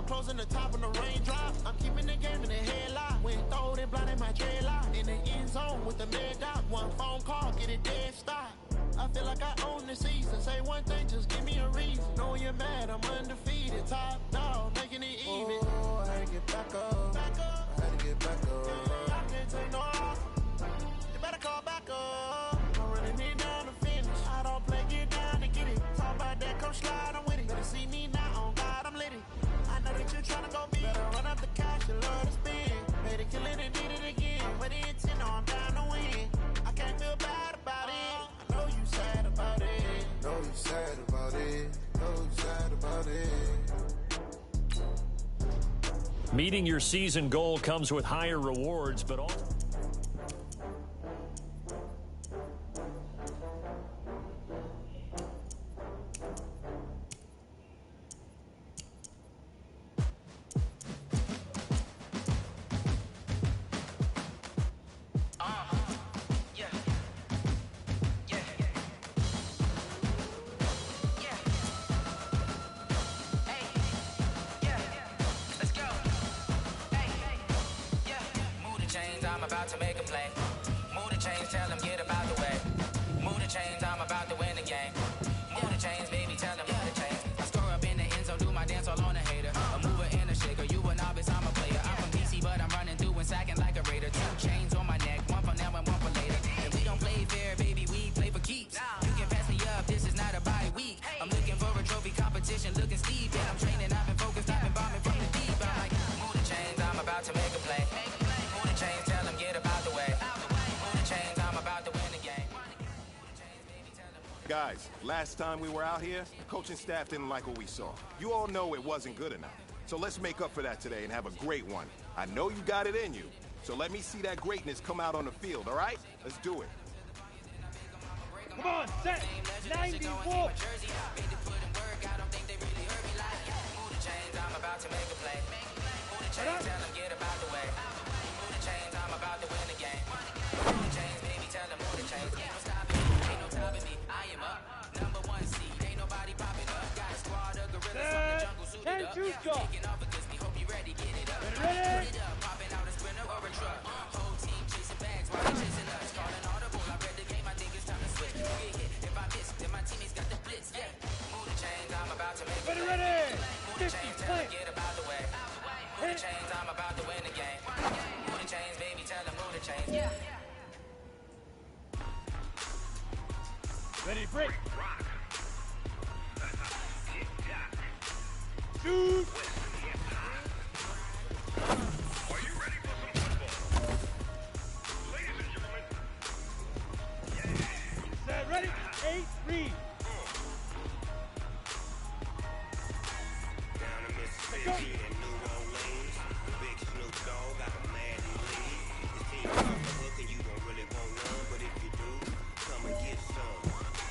I'm closing the top when the raindrop. I'm keeping the game in the headlock. When throwed and blind in my dreadlock. In the end zone with the mad dot. One phone call, get it dead stop. I feel like I own the season. Say one thing, just give me a reason. Know you're mad, I'm undefeated. Top dog, making it even. Oh, I had to get back up. Back up. I had to get back up. I can't take no off. You better call back up. I'm running it down to finish. I don't play, get down to get it. Talk about that, come slide, I'm with it. Better see me now, on God, I'm litty. I know that you're trying to go big. Better run up the cash, you love to spend. Made it, kill it, and did it again. But the intent, no, I'm down to win. I can't feel bad about it. I know you sad about it. Know you sad about it. Know you sad about it. Meeting your season goal comes with higher rewards, but also... I'm about to make a play. Move the chains, tell them get about the way. Move the chains, I'm about to win the game. Move the chains, baby, tell them move the chains. I score up in the end zone, do my dance all on a hater. A mover and a shaker, you a novice, I'm a player. I'm from DC, but I'm running through and sacking like a raider. 2 chains on my neck, one for now and one for later. And we don't play fair, baby, we play for keeps. You can pass me up, this is not a bye week. I'm looking for a trophy competition, looking steep. And I'm training, I've been focused, I've been bombing from the deep. I'm like, move the chains, I'm about to make a play. Move the chains, tell them get about the way. Move the chains, I'm about to win the game. Guys, last time we were out here, the coaching staff didn't like what we saw. You all know it wasn't good enough. So let's make up for that today and have a great one. I know you got it in you, so let me see that greatness come out on the field, all right? Let's do it. Come on, set 94. I'm about to make a play. Move the chains, tell them get about the way. Move the chains, I'm about to win the game. Move the chains, baby, tell them move the chains. Ain't no stopping me, ain't no topping me. I am up, #1 seed. Ain't nobody popping up. Got a squad of gorillas from the jungle suited up. Taking off against me, hope you ready, get it up. Put it up, popping out a sprinter or a truck. Whole team chasing bags while they chasing us. Calling audible, I read the game, I think it's time to switch. Get hit, if I miss, then my teammates got the blitz. Yeah, move the chains, I'm about to make a play. Move the chains, tell them get about the way. Move the chains, I'm about to win the game. Move the chains, baby, tell them move the chains. Yeah. Ready, break. Shoot. Are you ready for some football? Ladies and gentlemen. Yeah. Set, ready? 8, read. Down in Mississippi and New Orleans, Big Snoop Dogg got a Madden lead. This team is off the hook and you don't really want none, but if you do, come and get some.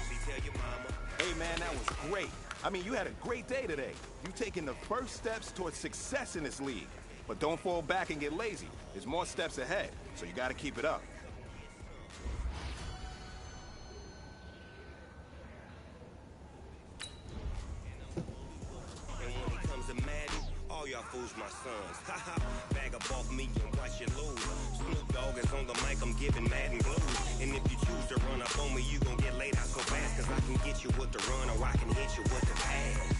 See, tell your mama. Hey, man, that was great. I mean, you had a great day today. You've taken the first steps towards success in this league. But don't fall back and get lazy. There's more steps ahead, so you got to keep it up. And when it comes to Madden, all y'all fools my sons. Haha, bag up off me and watch you lose. Snoop Dogg is on the mic, I'm giving Madden blues. And if you choose to run up on me, you gon' get laid out so fast. Cause I can get you with the run or I can hit you with the pass.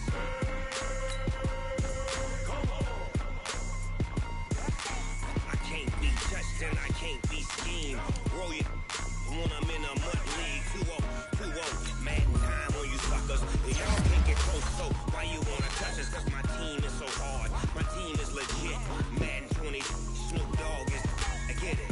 I can't be touched and I can't be schemed. Roll you when I'm in a mud league. 2-0, Madden time on you suckers. Y'all can't get close, so why you wanna touch us? Cause my team is so hard. My team is legit. Madden 20, Snoop Dogg is, I get it.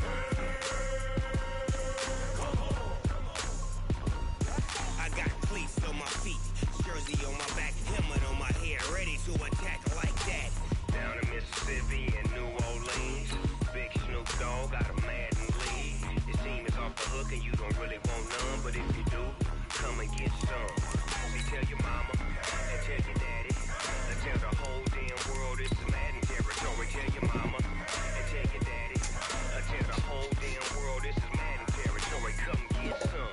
I got cleats on my feet, jersey on my back, helmet on my head, ready to attack like that. Down in Mississippi and New Orleans, Big Snoop Dogg got a Madden lead. His team is off the hook and you don't really want none, but if you do, come and get some. See, tell your mama and tell your daddy, and tell the whole damn world this is Madden territory. Tell your mama and tell your daddy, and tell the whole damn world this is Madden territory. Come get some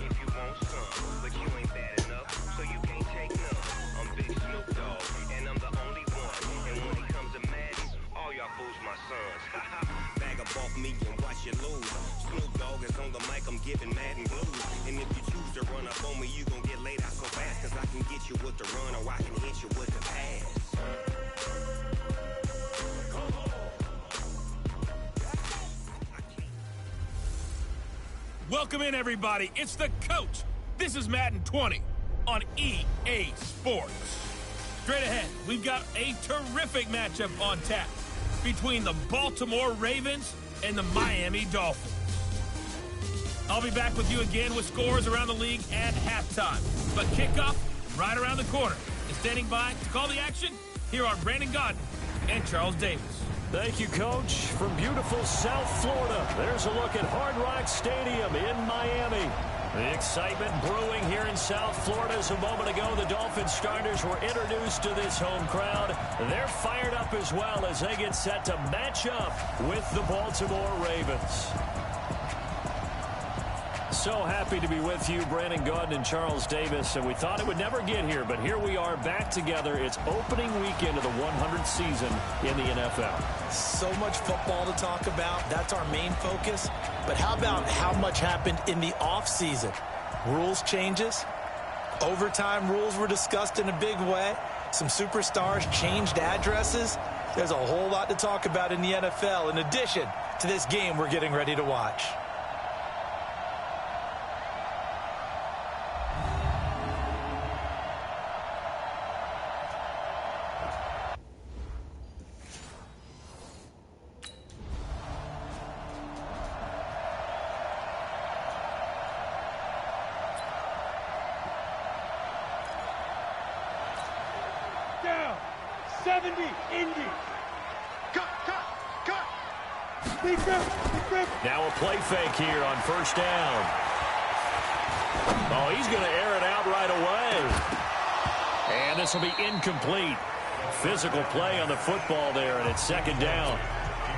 if you want some, but you ain't bad enough, so you can't take none. I'm Big Snoop Dogg, and I'm the only one. And when hit you with the run or I can hit you with the pass. Welcome in, everybody. It's the coach. This is Madden 20 on EA Sports. Straight ahead, we've got a terrific matchup on tap between the Baltimore Ravens and the Miami Dolphins. I'll be back with you again with scores around the league at halftime. But kickoff right around the corner. And standing by to call the action, here are Brandon Gaudin and Charles Davis. Thank you, Coach. From beautiful South Florida, there's a look at Hard Rock Stadium in Miami. The excitement brewing here in South Florida as a moment ago. The Dolphins starters were introduced to this home crowd. They're fired up as well as they get set to match up with the Baltimore Ravens. So happy to be with you, Brandon Gaudin and Charles Davis. And we thought it would never get here, but here we are back together. It's opening weekend of the 100th season in the NFL. So much football to talk about. That's our main focus. But how about how much happened in the offseason? Rules changes. Overtime rules were discussed in a big way. Some superstars changed addresses. There's a whole lot to talk about in the NFL in addition to this game we're getting ready to watch. Down. 70. Indy. Cut. Big grip. Now a play fake here on first down. Oh, he's going to air it out right away. And this will be incomplete. Physical play on the football there, and it's second down.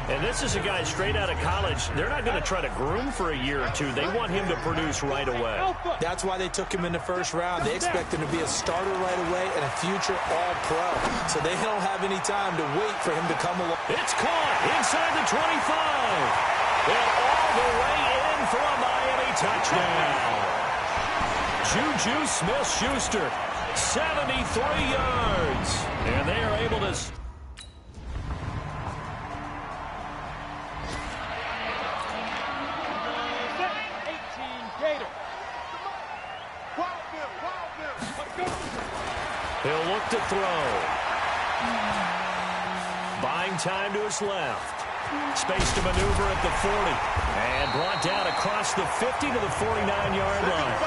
And this is a guy straight out of college. They're not going to try to groom for a year or two. They want him to produce right away. That's why they took him in the first round. They expect him to be a starter right away and a future all-pro. So they don't have any time to wait for him to come along. It's caught inside the 25. And all the way in for a Miami touchdown. Juju Smith-Schuster, 73 yards. And they are able to... 18 Gator. He'll look to throw. Buying time to his left. Space to maneuver at the 40. And brought down across the 50 to the 49-yard line.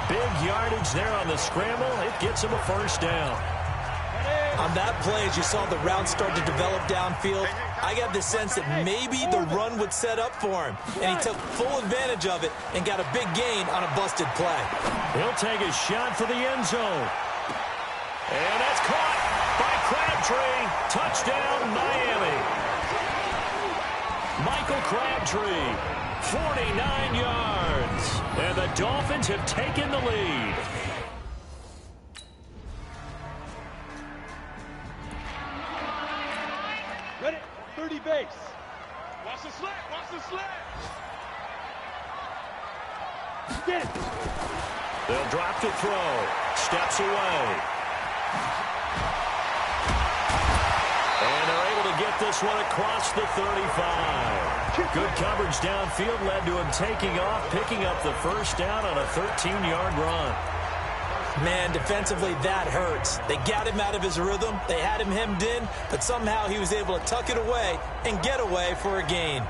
Big yardage there on the scramble. It gets him a first down. On that play, as you saw the route start to develop downfield, I got the sense that maybe the run would set up for him. And he took full advantage of it and got a big gain on a busted play. He'll take a shot for the end zone. And that's caught by Crabtree. Touchdown, Miami. Michael Crabtree, 49 yards. And the Dolphins have taken the lead. Ready? 30 base. Watch the slant. Get it. They'll drop to throw. Steps away. And they're able to get this one across the 35. Good coverage downfield led to him taking off, picking up the first down on a 13-yard run. Man, defensively, that hurts. They got him out of his rhythm. They had him hemmed in, but somehow he was able to tuck it away and get away for a gain.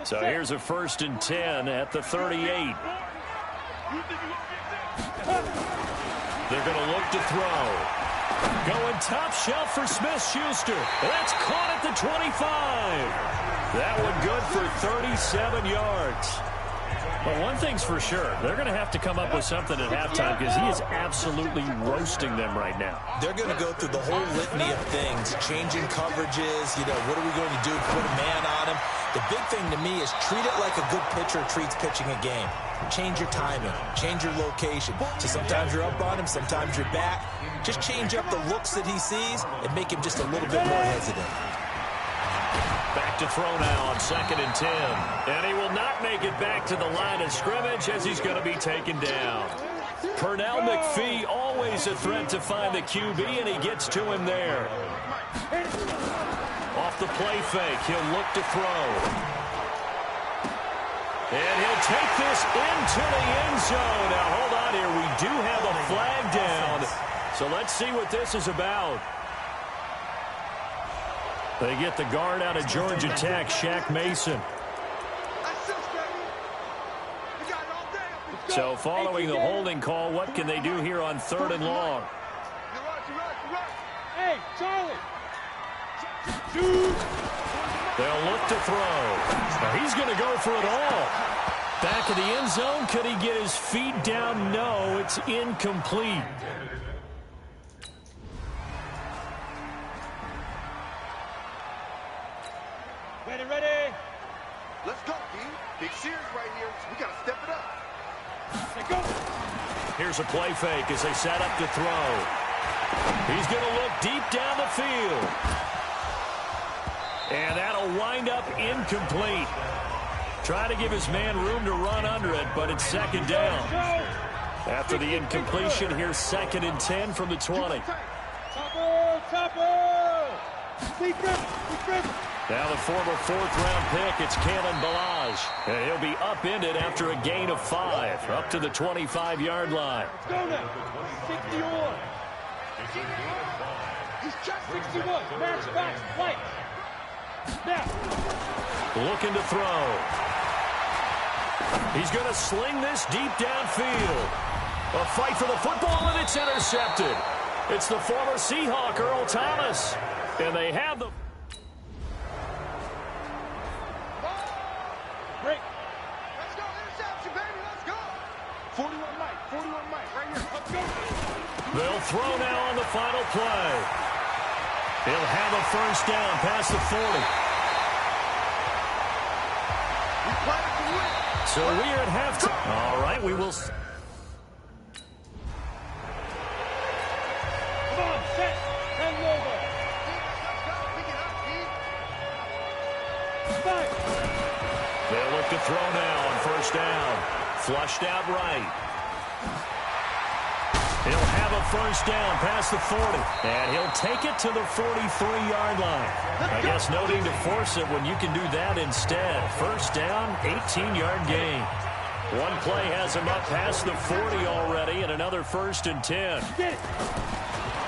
So here's a 1st and 10 at the 38. They're going to look to throw. Going top shelf for Smith-Schuster. That's caught at the 25. That one good for 37 yards. But one thing's for sure, they're going to have to come up with something at halftime because he is absolutely roasting them right now. They're going to go through the whole litany of things, changing coverages, what are we going to do, put a man on him. The big thing to me is treat it like a good pitcher treats pitching a game. Change your timing, change your location. So sometimes you're up on him, sometimes you're back. Just change up the looks that he sees and make him just a little bit more hesitant. Back to throw now on 2nd and 10. And he will not make it back to the line of scrimmage as he's going to be taken down. Pernell McPhee, always a threat to find the QB, and he gets to him there. Off the play fake, he'll look to throw. And he'll take this into the end zone. Now, hold on here. We do have a flag down. So let's see what this is about. They get the guard out of Georgia Tech, Shaq Mason. So following the holding call, what can they do here on 3rd and long? Hey, Charlie. They'll look to throw. Now he's going to go for it all. Back of the end zone. Could he get his feet down? No, it's incomplete. Ready. Let's go, D. Big series right here. So we got to step it up. Let's go. Here's a play fake as they set up to throw. He's going to look deep down the field. And that'll wind up incomplete. Try to give his man room to run under it, but it's 2nd down. After the incompletion, here's 2nd and 10 from the 20. Topper! Now the former 4th-round pick, it's Kalen Balaj. And he'll be upended after a gain of 5, up to the 25-yard line. Go now. 61. He's just 61. Matchbox play. Now. Looking to throw. He's going to sling this deep downfield. A fight for the football, and it's intercepted. It's the former Seahawk, Earl Thomas. And they have the... Break. Let's go. Interception, baby. Let's go. 41 Mike, right here. Let's go. They'll throw now on the final play. He'll have a 1st down past the 40. So we are at halftime. All right, we will... Come on, set. Hang over. Back. They'll look to throw now on 1st down. Flushed out right. He'll have a 1st down past the 40. And he'll take it to the 43-yard line. I guess no need to force it when you can do that instead. 1st down, 18-yard gain. One play has him up past the 40 already, and another 1st and 10.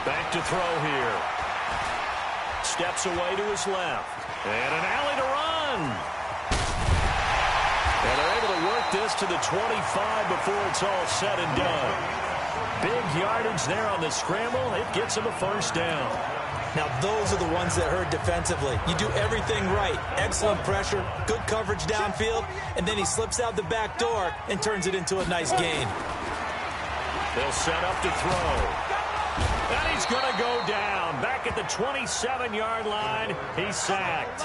Back to throw here. Steps away to his left. And an alley to run. And they're able to work this to the 25 before it's all said and done. Big yardage there on the scramble. It gets him a 1st down. Now, those are the ones that hurt defensively. You do everything right. Excellent pressure, good coverage downfield, and then he slips out the back door and turns it into a nice gain. They'll set up to throw. And he's going to go down. Back at the 27-yard line, he's sacked.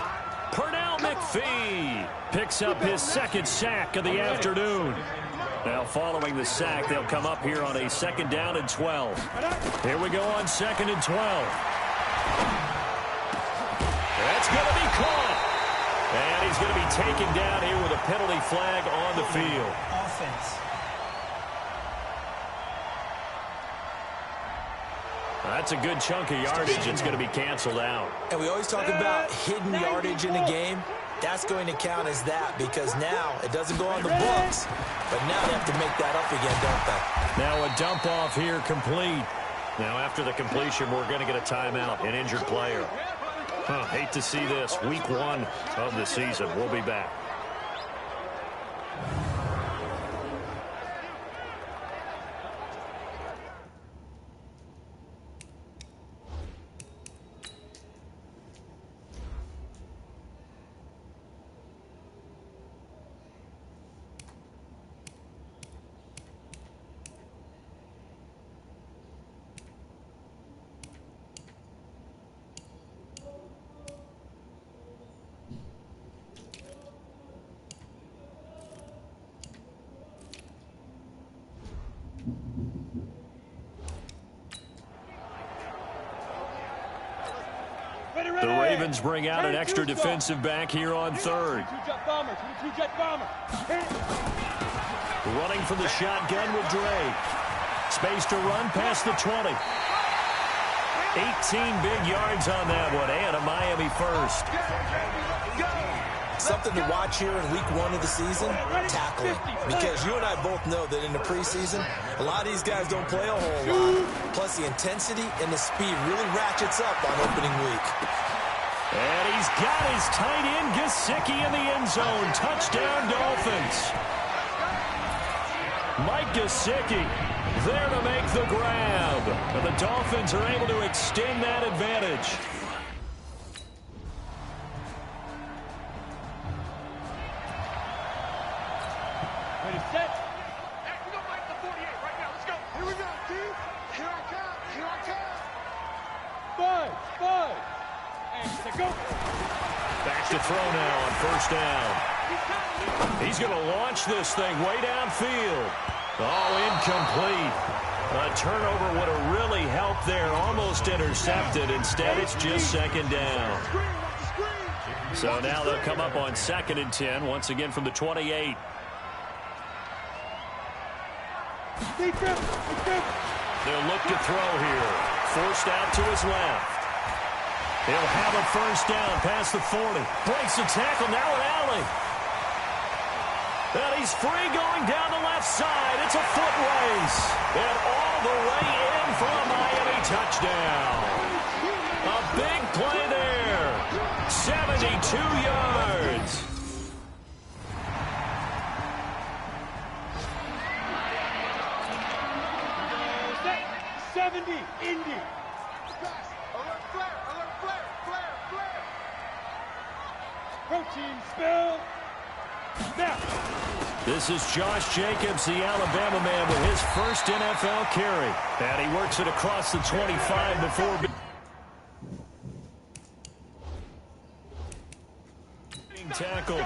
Pernell McPhee picks up his 2nd sack of the afternoon. Now, following the sack, they'll come up here on a 2nd down and 12. Here we go on 2nd and 12. That's going to be caught. And he's going to be taken down here with a penalty flag on the field. Offense. That's a good chunk of yardage. It's going to be canceled out. And we always talk about hidden yardage in a game. That's going to count as that because now it doesn't go on the books. But now they have to make that up again, don't they? Now a dump off here complete. Now after the completion, we're going to get a timeout, an injured player. Hate to see this. Week 1 of the season. We'll be back. Ravens bring out an extra defensive back here on third. Running from the shotgun with Drake. Space to run past the 20. 18 big yards on that one, and a Miami first. Something to watch here in week 1 of the season, tackling. Because you and I both know that in the preseason, a lot of these guys don't play a whole lot. Plus, the intensity and the speed really ratchets up on opening week. And he's got his tight end, Gesicki, in the end zone. Touchdown, Dolphins. Mike Gesicki there to make the grab. And the Dolphins are able to extend that advantage. Ready, set. Hey, we gonna make the 48 right now. Let's go. Here we go, dude. Here I come. Here I come. 5. And to go. Back to throw now on first down. He's going to launch this thing way downfield. Oh, incomplete. A turnover would have really helped there. Almost intercepted. Instead, it's just second down. So now they'll come up on 2nd and 10, once again from the 28. They'll look to throw here. Forced out to his left. He'll have a first down past the 40. Breaks the tackle, now an alley. And he's free going down the left side. It's a foot race. And all the way in for a Miami touchdown. A big play there. 72 yards. Set. 70. Indy. Alert flare. Alert flare. Flare. Flare. Protein spill. Now. This is Josh Jacobs, the Alabama man, with his first NFL carry. And he works it across the 25 before being tackled.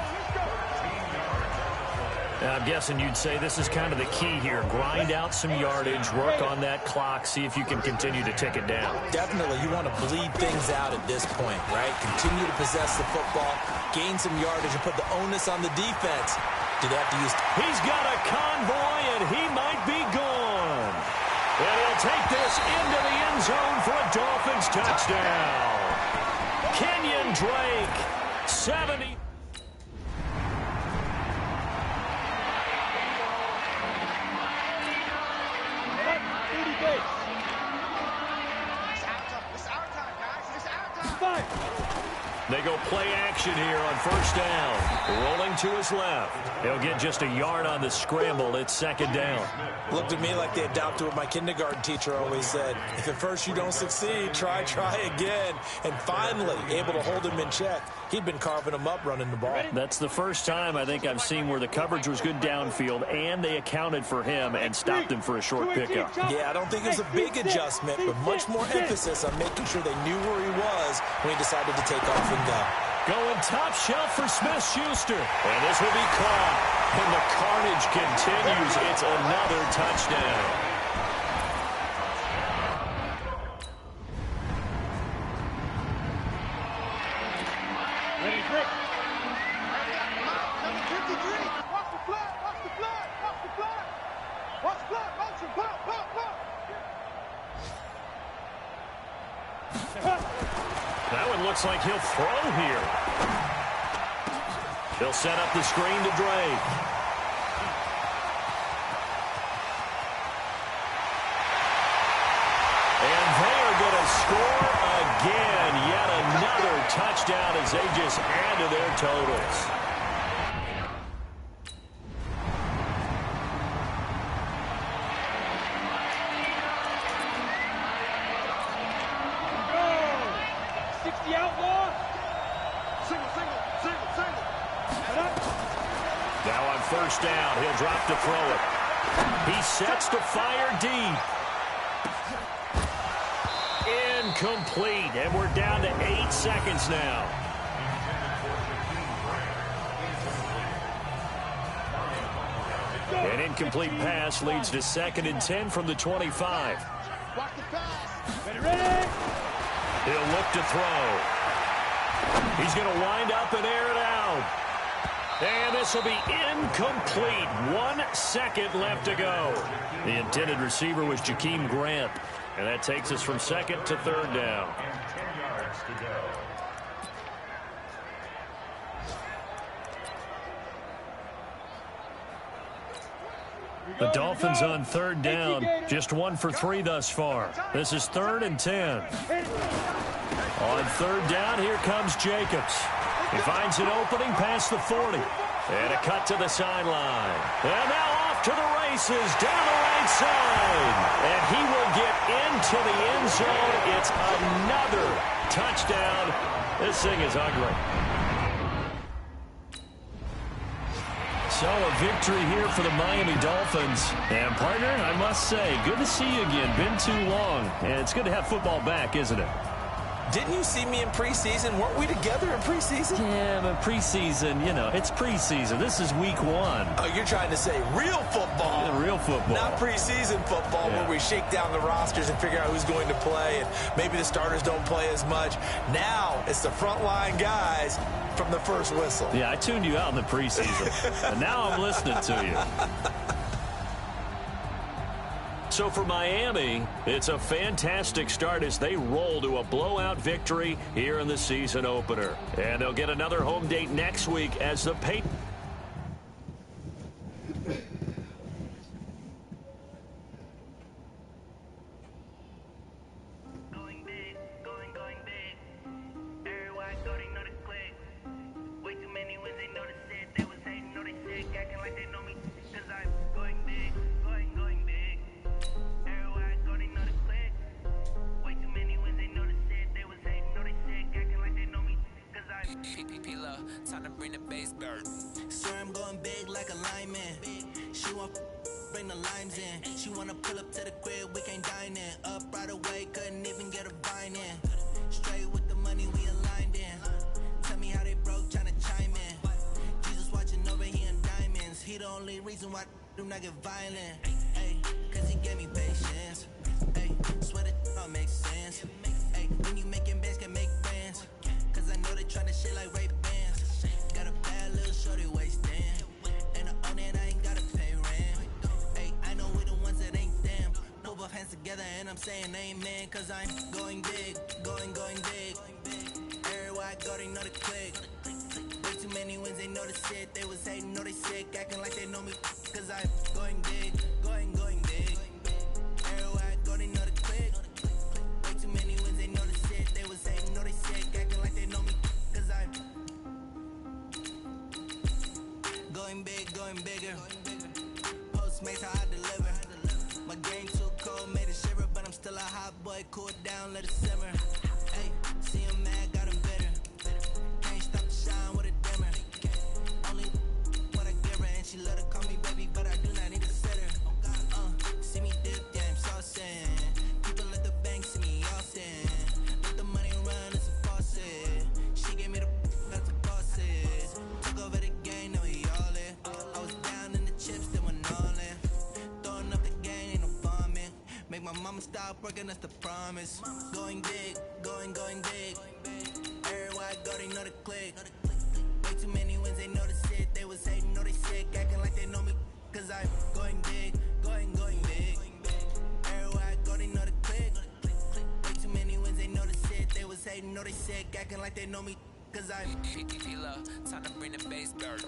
Now, I'm guessing you'd say this is kind of the key here. Grind out some yardage, work on that clock, see if you can continue to tick it down. Definitely, you want to bleed things out at this point, right? Continue to possess the football, gain some yardage, and put the onus on the defense. Do they have to use... He's got a convoy, and he might be gone. And he'll take this into the end zone for a Dolphins touchdown. Kenyon Drake, 70... They go play action here on first down. Rolling to his left. He'll get just a yard on the scramble. It's second down. Looked at me like they adopted what my kindergarten teacher always said. If at first you don't succeed, try again. And finally, able to hold him in check. He'd been carving him up running the ball. That's the first time I think I've seen where the coverage was good downfield and they accounted for him and stopped him for a short pickup. Yeah, I don't think it was a big adjustment, but much more emphasis on making sure they knew where he was when he decided to take off and go. Going top shelf for Smith-Schuster. And this will be caught. And the carnage continues. It's another touchdown. Ready, Rick. Number 53. Watch the flag. Watch the flag. Watch the flag. Watch the flag. Motion. Pop, pop, pop. That one looks like he'll throw here. They'll set up the screen to Drake. And they are going to score again. Yet another touchdown as they just add to their totals. Now on first down, he'll drop to throw it. He sets to fire deep. Incomplete, and we're down to 8 seconds now. An incomplete pass leads to 2nd and 10 from the 25. Watch the pass. Ready, ready. He'll look to throw. He's going to wind up and air it out. And this will be incomplete. 1 second left to go. The intended receiver was Jakeem Grant. And that takes us from second to third down. The Dolphins on third down, just 1 for 3 thus far. This is 3rd and 10. On third down, here comes Jacobs. He finds an opening past the 40. And a cut to the sideline. And now off to the races down the right side. And he will get into the end zone. It's another touchdown. This thing is ugly. So a victory here for the Miami Dolphins. And partner, I must say, good to see you again. Been too long. And it's good to have football back, isn't it? Didn't you see me in preseason? Weren't we together in preseason? Yeah, but preseason, you know, it's preseason. This is week 1. Oh, you're trying to say real football. Yeah, real football. Not preseason football where we shake down the rosters and figure out who's going to play, and maybe the starters don't play as much. Now it's the frontline guys from the first whistle. Yeah, I tuned you out in the preseason, and now I'm listening to you. So for Miami, it's a fantastic start as they roll to a blowout victory here in the season opener. And they'll get another home date next week as the Patriots. Time to bring the base bird. Sir, I'm going big like a lineman. She want bring the limes in. She wanna pull up to the crib, we can't dine in. Up right away, couldn't even get a vine in. Straight with the money we aligned in. Tell me how they broke, tryna chime in. Jesus watching over here in diamonds. He the only reason why do not get violent. Ay, cause he gave me patience. Ay, swear that all makes sense. Ay, when you making bands, can make friends. Cause I know they tryna shit like Ray Bans. Got a bad little shorty wasting. And I own it, I ain't gotta pay rent. Ay, I know we the ones that ain't them. Put both hands together and I'm saying amen. Cause I'm going big, going big. Everywhere I go, they know the click. Way too many wins, they know the shit. They was hating, know they sick, acting like they know me. Cause I'm going big, going big. Everywhere I go, they know the click. Way too many wins, they know the shit. They was hating, know they sick, acting like they know me. Cause I'm going big, going bigger. Postmates how I deliver. My game too cold, made it shiver, but I'm still a hot boy. Cool it down, let it simmer. Hey, see him mad, got him bitter. Can't stop the shine with a dimmer. Only what I give her, and she let her call me baby, but I do not need a sitter. See me dip, yeah, I'm saucing. People at the bank see me often. Let the money run, it's a faucet. She gave me the that's a faucet. Took over the game, now we all in. I was down in the chips, they went all in. Throwing up the game, ain't no bombing. Make my mama stop working, that's the promise. Going big, going big. Everywhere I go, they know the click. Way too many wins, they know the shit. They was hating, know they sick, acting like they know me. Cause I'm going big, going big. Everywhere I go, they know the click. Way too many wins, they know the shit. They was hating, know they sick, acting like they know me. Cause I'm Time to bring the base bird.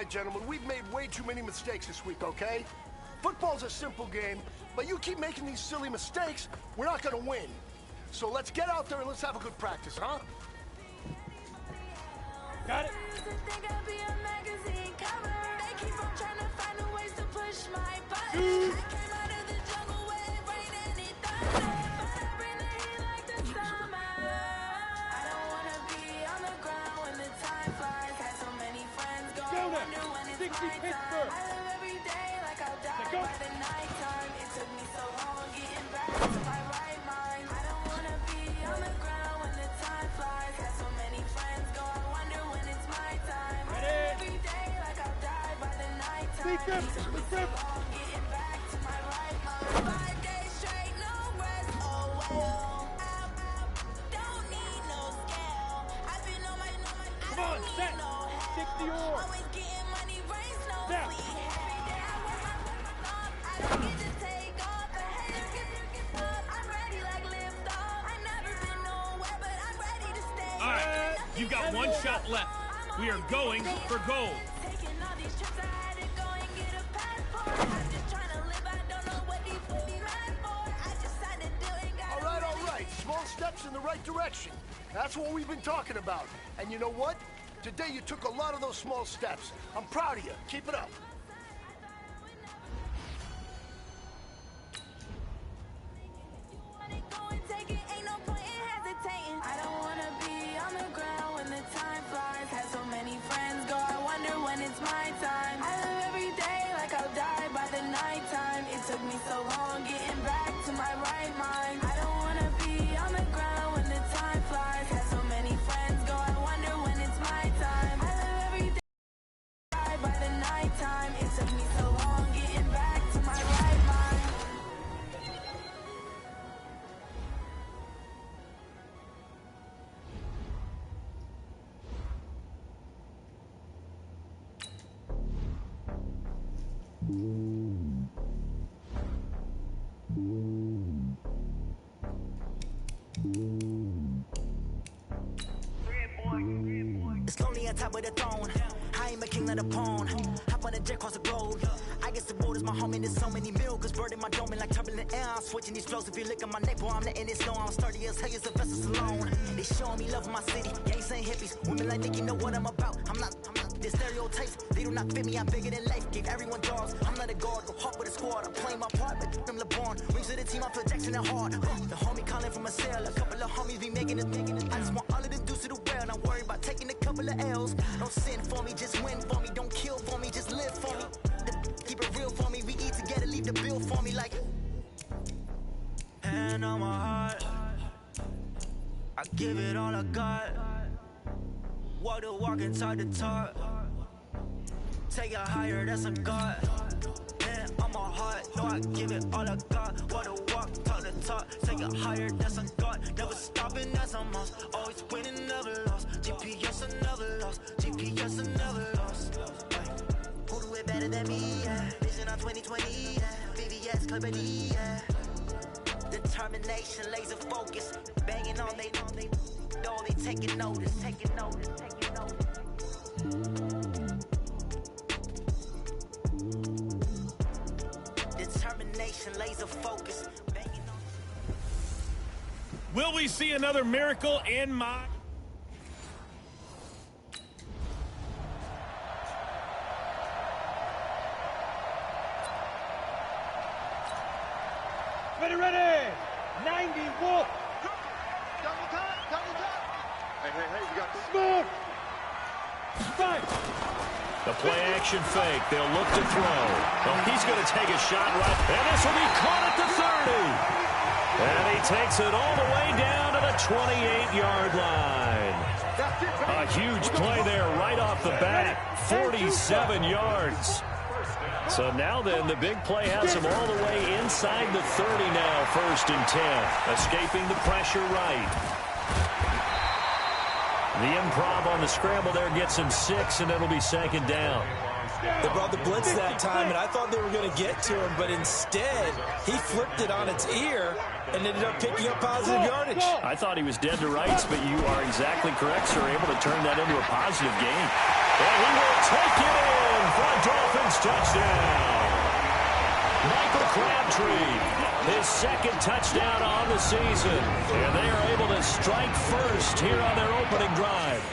right, gentlemen, we've made way too many mistakes this week, okay? Football's a simple game, but you keep making these silly mistakes, we're not gonna win. So let's get out there and let's have a good practice, huh? Got it. Come on, set. Stick to yours. Set. All right, you've got one shot left. We are going for gold. All right. Small steps in the right direction. That's what we've been talking about. And you know what? Today you took a lot of those small steps. I'm proud of you. Keep it up. It's lonely on top of the throne. I am a king of the pawn. Hop on a jet across the globe. I guess the road is my home and there's so many milkers burning my dome like turbulent air. I'm switching these flows. If you look at my neck, boy, I'm letting it slow. I'm sturdy as hell as a vessel alone. They showing me love in my city. Yanks ain't hippies. Women like Nick, you know what I'm about. I'm not the stereotypes. They do not fit me. I'm bigger than life. Give everyone jaws. I'm not a guard. Go hard with a squad. I'm playing my part, but I'm LeBron. Rings to the team. I feel Jackson and hard. The homie calling from a cell. A couple of homies be making it. I just want all of them dudes to the well. Not worry about taking a couple of L's. Don't sin for me, just win for me. Don't kill for me, just live for me. Keep it real for me. We eat together, leave the bill for me like. Hand on my heart, I give it all I got. Walk the walk and talk the talk. Take it higher, that's a God. Hand on my heart, no, I give it all I got. Walk the walk, talk the talk. Take it higher, that's a God. Never stopping, that's a must. Always winning, never lost. GPS, I never lost. GPS, I never lost. Who do it better than me? Yeah. Vision on 2020. Yeah. VVS, Clubbery. Yeah. Determination, laser focus. Banging on they door, they taking notice. Taking notice. Determination, laser focus. Banging on. Will we see another miracle in my... Ready. 90 Wolf. Double time. Hey, you got this. Smooth. Strike. The play action fake. They'll look to throw. Well, he's going to take a shot right. And this will be caught at the 30. And he takes it all the way down to the 28-yard line. A huge play there right off the bat. 47 yards. So now then, the big play has him all the way inside the 30 now, 1st and 10. Escaping the pressure right. The improv on the scramble there gets him 6, and it'll be 2nd down. They brought the blitz that time, and I thought they were going to get to him, but instead, he flipped it on its ear and ended up picking up positive yardage. I thought he was dead to rights, but you are exactly correct, sir. Able to turn that into a positive gain. And he will take it in for a Dolphins touchdown. Michael Crabtree, his second touchdown on the season. And they are able to strike first here on their opening drive.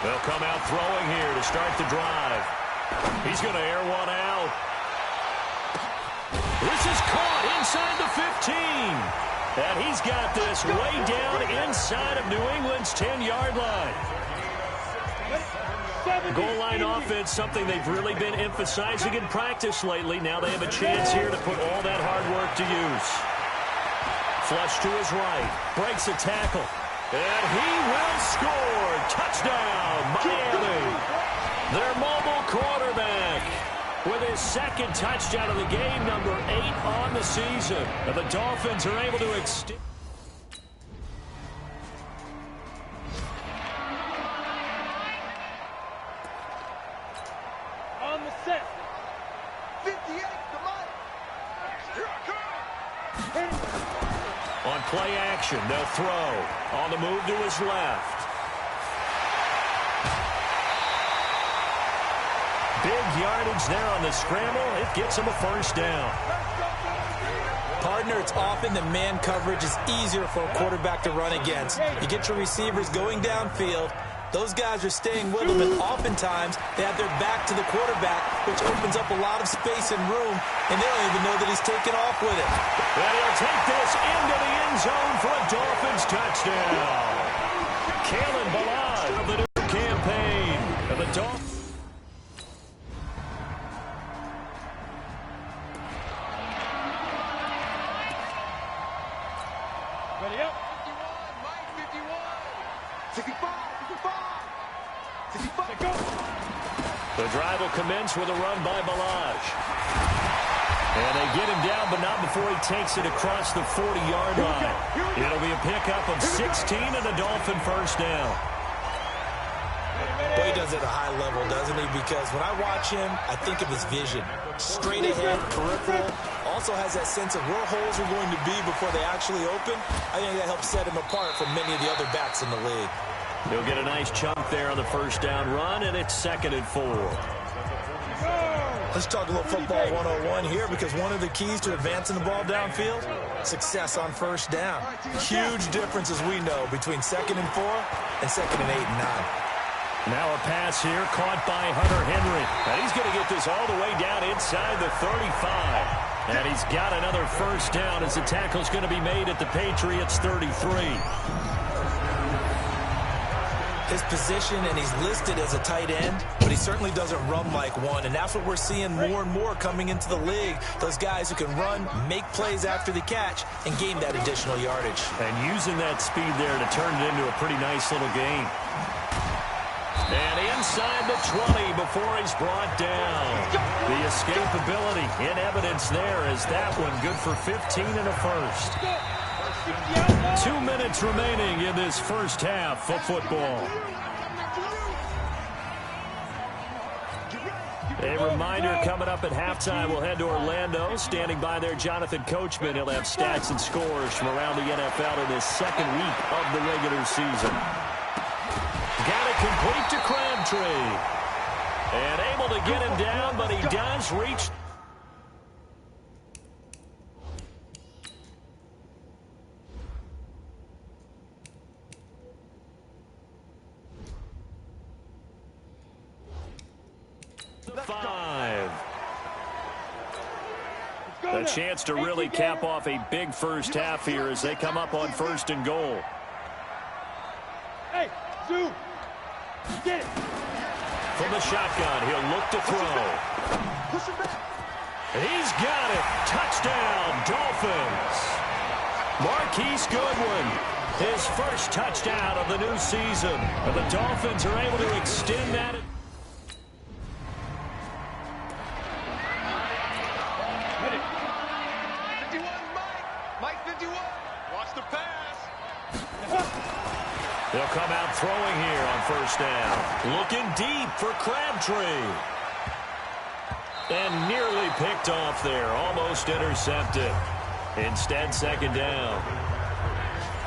They'll come out throwing here to start the drive. He's going to air one out. This is caught inside the 15. And he's got this way down inside of New England's 10-yard line. Goal line offense, something they've really been emphasizing in practice lately. Now they have a chance here to put all that hard work to use. Flush to his right. Breaks a tackle. And he will score. Touchdown, Miami. Their mobile quarterback with his second touchdown of the game, number 8 on the season. And the Dolphins are able to extend. On the set. 58, come on. Here I come. On play action, they'll throw. On the move to his left. Big yardage there on the scramble. It gets him a first down. Partner, it's often that man coverage is easier for a quarterback to run against. You get your receivers going downfield. Those guys are staying with them, and oftentimes they have their back to the quarterback, which opens up a lot of space and room, and they don't even know that he's taken off with it. And he'll take this into the end zone for a Dolphins touchdown. Kalen Ballage of the new campaign of the Dolphins. Ready up. 55. The drive will commence with a run by Ballage. And they get him down, but not before he takes it across the 40-yard line. It'll be a pickup of 16 and a Dolphin first down. Boy, he does it at a high level, doesn't he? Because when I watch him, I think of his vision. Straight ahead, peripheral. Also has that sense of where holes are going to be before they actually open. I think that helps set him apart from many of the other backs in the league. He'll get a nice chunk there on the first down run, and it's 2nd and 4. Let's talk a little football 101 here, because one of the keys to advancing the ball downfield, success on first down. Huge difference, as we know, between 2nd and 4 and 2nd and 8 and 9. Now a pass here caught by Hunter Henry. And he's going to get this all the way down inside the 35. And he's got another first down as the tackle's going to be made at the Patriots' 33. His position, and he's listed as a tight end, but he certainly doesn't run like one, and that's what we're seeing more and more coming into the league. Those guys who can run, make plays after the catch, and gain that additional yardage. And using that speed there to turn it into a pretty nice little gain. And inside the 20 before he's brought down. The escapability in evidence there as that one good for 15 and a first. 2 minutes remaining in this first half of football. A reminder, coming up at halftime, we'll head to Orlando. Standing by there, Jonathan Coachman. He'll have stats and scores from around the NFL in this second week of the regular season. Got it complete to Crabtree. And able to get him down, but he does reach. A chance to really cap off a big first half here as they come up on 1st and goal. Hey, Zoo! Get it! From the shotgun, he'll look to throw. He's got it. Touchdown, Dolphins. Marquise Goodwin, his first touchdown of the new season. And the Dolphins are able to extend that. Ready. come out throwing here on first down. Looking deep for Crabtree. And nearly picked off there. Almost intercepted. Instead, second down.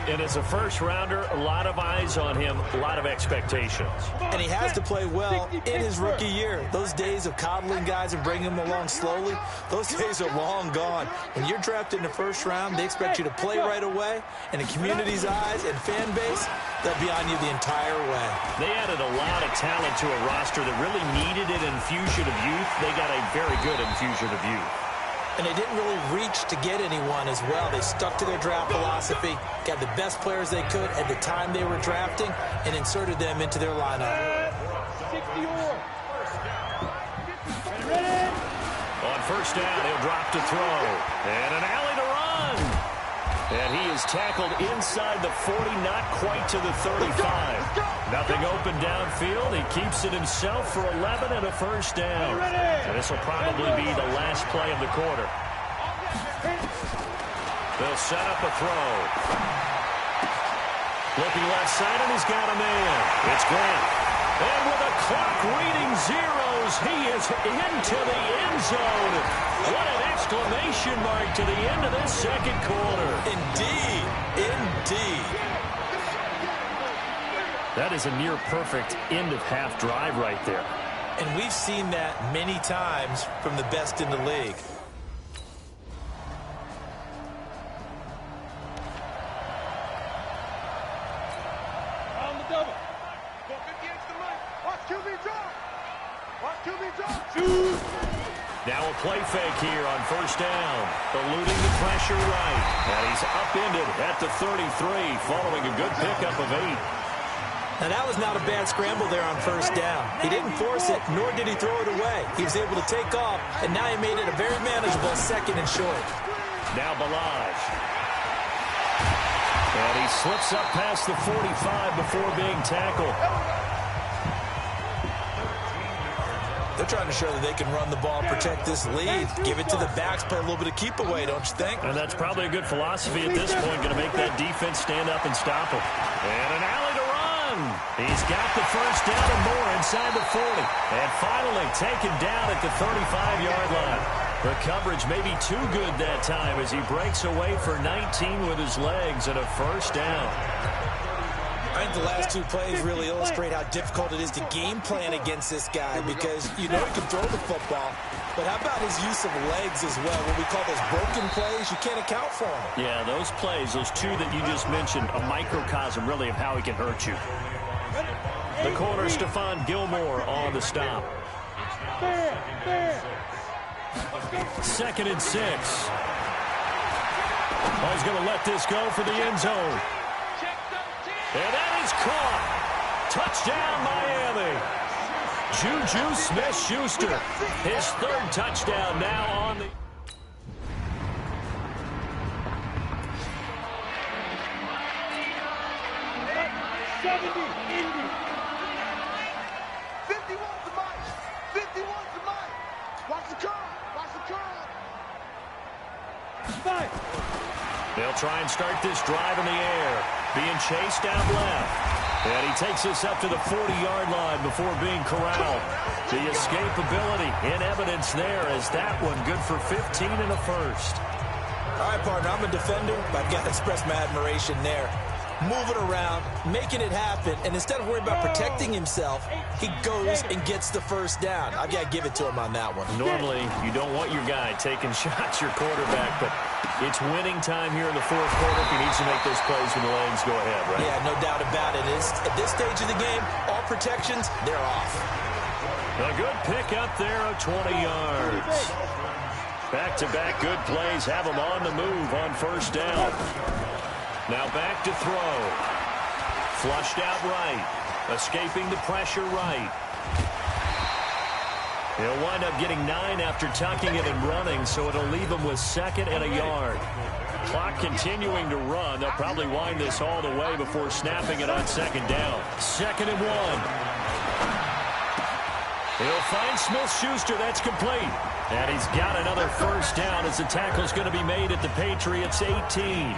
And as a first-rounder, a lot of eyes on him, a lot of expectations. And he has to play well in his rookie year. Those days of coddling guys and bringing them along slowly, those days are long gone. When you're drafted in the first round, they expect you to play right away. And the community's eyes and fan base, they'll be on you the entire way. They added a lot of talent to a roster that really needed an infusion of youth. They got a very good infusion of youth. And they didn't really reach to get anyone as well. They stuck to their draft philosophy, got the best players they could at the time they were drafting, and inserted them into their lineup. On first down, he'll drop to throw. And an alley to run. And he is tackled inside the 40, not quite to the 35. Nothing open downfield. He keeps it himself for 11 and a first down. And this will probably be the last play of the quarter. They'll set up a throw. Looking left side, and he's got a man. It's Grant. And with a clock reading zeros, he is into the end zone. What an exclamation mark to the end of this second quarter. Indeed. Indeed. That is a near-perfect end-of-half drive right there. And we've seen that many times from the best in the league. On the double. Go 58 to the right. Watch QB drop. Watch QB drop. Shoot. Now a play fake here on first down. Eluding the pressure right. And he's upended at the 33, following a good pickup of 8. Now, that was not a bad scramble there on first down. He didn't force it, nor did he throw it away. He was able to take off, and now he made it a very manageable second and short. Now Balaj. And he slips up past the 45 before being tackled. They're trying to show that they can run the ball, protect this lead, give it to the backs, play a little bit of keep away, don't you think? And that's probably a good philosophy at this point, going to make that defense stand up and stop him. And an alley to run. He's got the first down and more inside the 40. And finally taken down at the 35-yard line. The coverage may be too good that time as he breaks away for 19 with his legs and a first down. I think the last two plays really illustrate how difficult it is to game plan against this guy because you know he can throw the football, but how about his use of legs as well? What we call those broken plays, you can't account for them. Yeah, those plays, those two that you just mentioned, a microcosm really of how he can hurt you. The corner, Stephon Gilmore on the stop. 2nd and 6. Oh, he's going to let this go for the end zone. And that is caught. Touchdown, Miami. Juju Smith-Schuster, his 3rd touchdown now on the... They'll try and start this drive in the air. Being chased down left. And he takes this up to the 40-yard line before being corralled. The escapability in evidence there as that one good for 15 and a first. All right, partner, I'm a defender, but I've got to express my admiration there. Moving around, making it happen, and instead of worrying about protecting himself, he goes and gets the first down. I've got to give it to him on that one. Normally, you don't want your guy taking shots, your quarterback, but it's winning time here in the 4th quarter. If he needs to make those plays when the legs go ahead, right? Yeah, no doubt about it. At this stage of the game, all protections, they're off. A good pickup there of 20 yards. Back-to-back good plays have him on the move on first down. Now back to throw. Flushed out right. Escaping the pressure right. He'll wind up getting 9 after tucking it and running, so it'll leave him with 2nd and a yard. Clock continuing to run. They'll probably wind this all the way before snapping it on 2nd down. 2nd and 1. He'll find Smith-Schuster. That's complete. And he's got another first down as the tackle's going to be made at the Patriots' 18.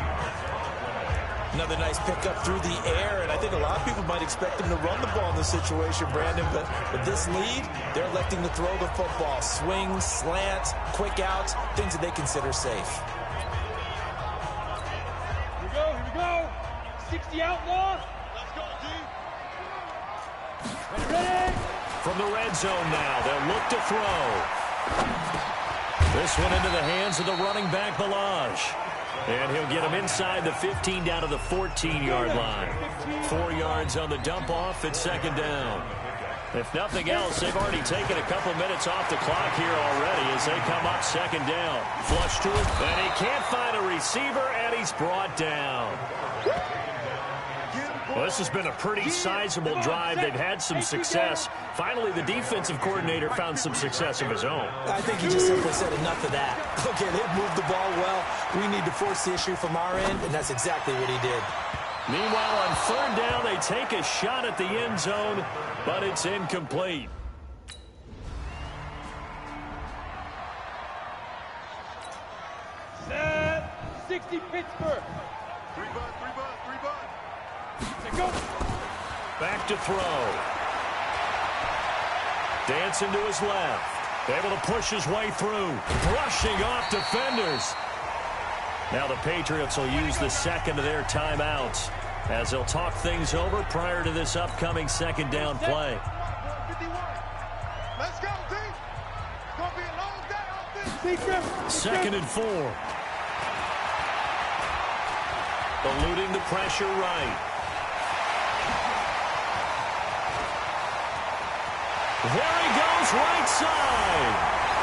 Another nice pickup through the air, and I think a lot of people might expect him to run the ball in this situation, Brandon, but with this lead, they're electing to throw the football. Swings, slants, quick outs, things that they consider safe. Here we go. 60 outlaw. Let's go, D. Ready. From the red zone now, they'll look to throw. This one into the hands of the running back, Balaj. And he'll get him inside the 15 down to the 14-yard line. 4 yards on the dump-off at second down. If nothing else, they've already taken a couple minutes off the clock here already as they come up second down. Flush to it, and he can't find a receiver, and he's brought down. Well, this has been a pretty sizable drive. They've had some success. Finally, the defensive coordinator found some success of his own. I think he just simply said enough of that. Okay, they've moved the ball well. We need to force the issue from our end, and that's exactly what he did. Meanwhile, on third down, they take a shot at the end zone, but it's incomplete. Set. 60 Pittsburgh. 3 butt. Go. Back to throw. Dancing to his left. Able to push his way through. Brushing off defenders. Now the Patriots will use the second of their timeouts as they'll talk things over prior to this upcoming second down play. Let's go, D. It's going to be a long day. Second and 4. Eluding the pressure right. There he goes, right side.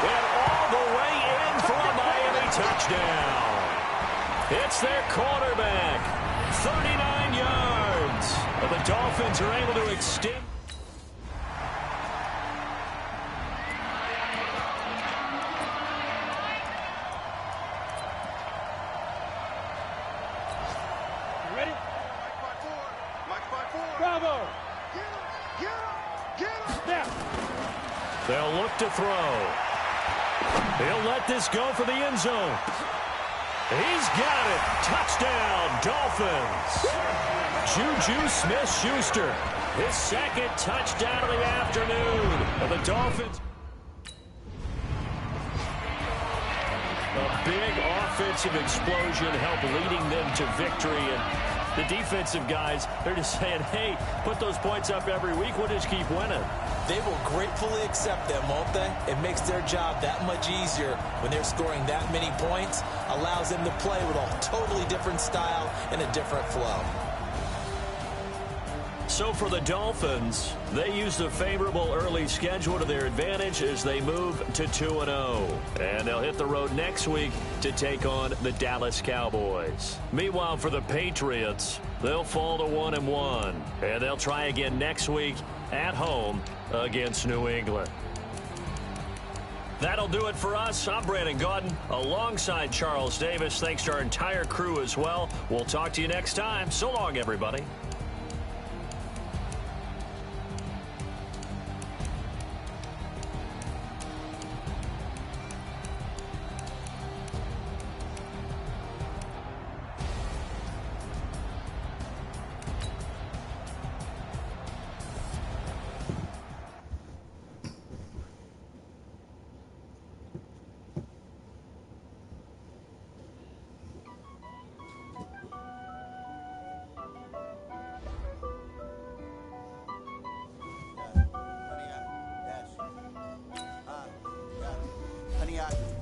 And all the way in for a Miami touchdown. It's their quarterback. 39 yards. But the Dolphins are able to extend. Ready? Mike by four. Bravo. Get him. Now. They'll look to throw. He'll let this go for the end zone. He's got it. Touchdown, Dolphins. Juju Smith-Schuster. His second touchdown of the afternoon. And the Dolphins. A big offensive explosion helped leading them to victory. And the defensive guys, they're just saying, hey, put those points up every week. We'll just keep winning. They will gratefully accept them, won't they? It makes their job that much easier when they're scoring that many points. Allows them to play with a totally different style and a different flow. So for the Dolphins, they use the favorable early schedule to their advantage as they move to 2-0. And they'll hit the road next week to take on the Dallas Cowboys. Meanwhile, for the Patriots, they'll fall to 1-1. And they'll try again next week at home against New England. That'll do it for us. I'm Brandon Gaudin alongside Charles Davis. Thanks to our entire crew as well. We'll talk to you next time. So long, everybody.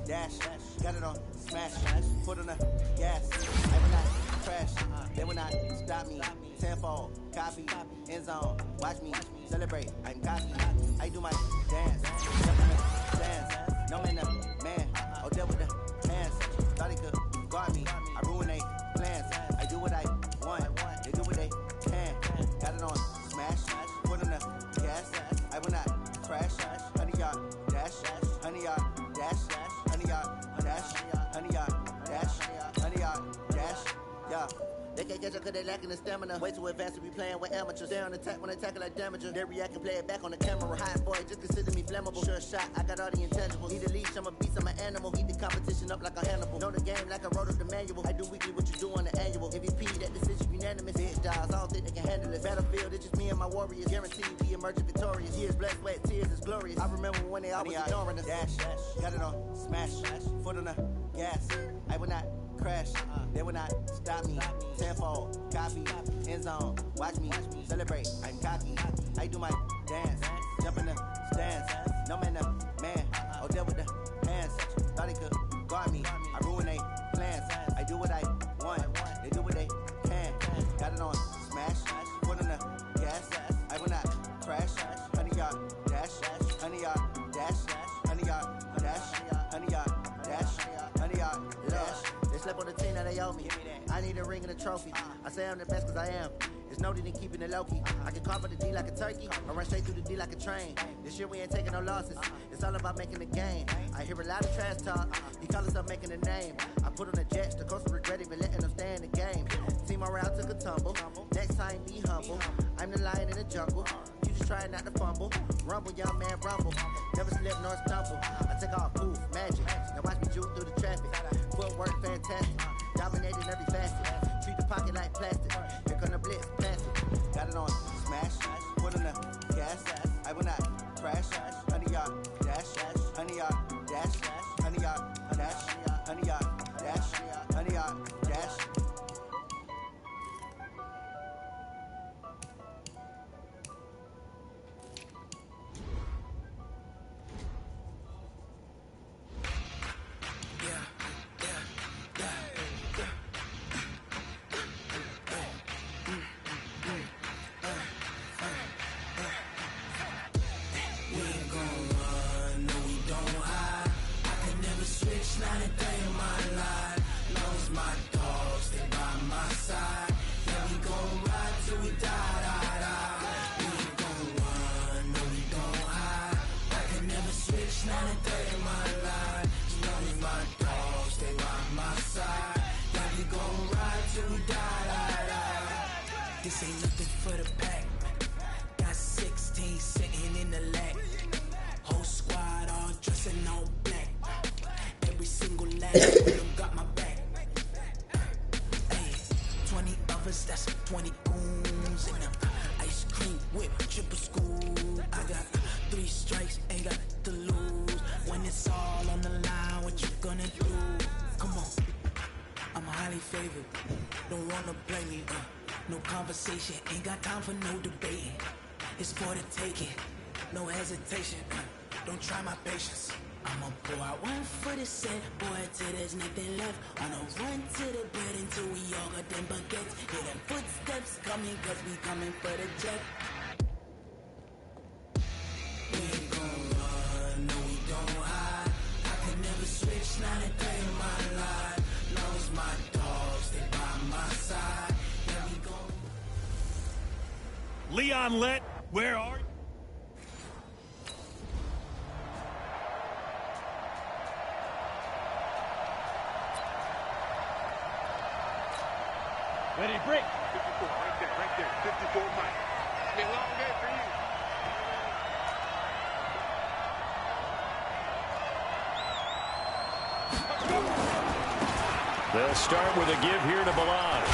Dash, got it on, smash, put on the gas. I will not crash, they will not stop me. Tenfold, copy, end zone, watch me celebrate. I'm cocky, I do my dance, no man, man. Oh, deal with the hands, thought he could guard me. I ruin they plans, I do what I want, they do what they can. Got it on, smash, put on the gas. I will not crash, 100-yard dash, 100-yard dash. 100-yard dash, 100-yard dash, 100-yard dash, yeah. They can can't catch up cause they lacking the stamina. Way too advanced to be playing with amateurs. They on attack when they tackle like damager. They react and play it back on the camera. Hot boy, just consider me flammable. Sure shot, I got all the intangibles. Need a leash, I'm a beast, I'm an animal. Heat the competition up like a Hannibal. Know the game like I wrote up the manual. I do weekly what you do on the annual. MVP, that decision unanimous. Bitch dials, I don't think they can handle it. Battlefield, it's just me and my warriors. Guaranteed we emerging victorious. Years, blood, sweat, tears is glorious. I remember when they always ignoring us. Dash, got it on, smash, foot on the gas. I will not crash, they will not stop me. Tenfold, copy, end zone, watch me celebrate. I'm cocky, I do my dance, jump in the stands. No man, man, oh there with the hands. Thought he could guard me, I ruin they plans. I do what I want, they do what they can. Got it on, smash, foot on the gas. I will not crash, 100-yard dash, 100-yard dash, 100-yard dash, 100-yard dash, 100-yard dash. They slept on the team that they owe me. I need a ring and a trophy. I say I'm the best cause I am. It's noted in keeping it low-key. I can carve up the D like a turkey, or run straight through the D like a train. This year we ain't taking no losses. It's all about making the game. I hear a lot of trash talk. He call himself making a name. I put on the Jets. The coach regret even letting them stay in the game. Team morale took a tumble. Next time be humble. I'm the lion in the jungle. You just trying not to fumble. Rumble, young man, rumble. Never slip nor stumble. I take off, poof, magic. Now watch me juke through the traffic. Footwork fantastic. Dominating every facet. Treat the pocket like plastic. Here come the blitz, pass it. Got it on, smash. Put on the gas. I will not crash. 100-yard dash. 100-yard dash. 100-yard dash. 100-yard dash. 100-yard dash. This ain't nothing for the pack. Got 16 sitting in the lag. Whole squad all dressed in all black. Every single last one of them got my back. Hey, 20 of us, that's 20 goons in them. Ice cream whip, triple school. I got 3 strikes, ain't got to lose. When it's all on the line, what you gonna do? Come on, I'm highly favored. Don't wanna blame me. No conversation, ain't got time for no debating. It's for the taking, no hesitation. Don't try my patience. I'ma pour out one for the set, boy, till there's nothing left. On a run to the bed until we all got them baguettes. Hear them footsteps coming, cause we coming for the jet. We ain't gon' run, no we don't hide. I can never switch, not a day in my life. Long as my dogs, they by my side. Leon Lett, where are you? Ready, break. 54, right there. 54 Mike. It's been a long day for you. They'll start with a give here to Balaj.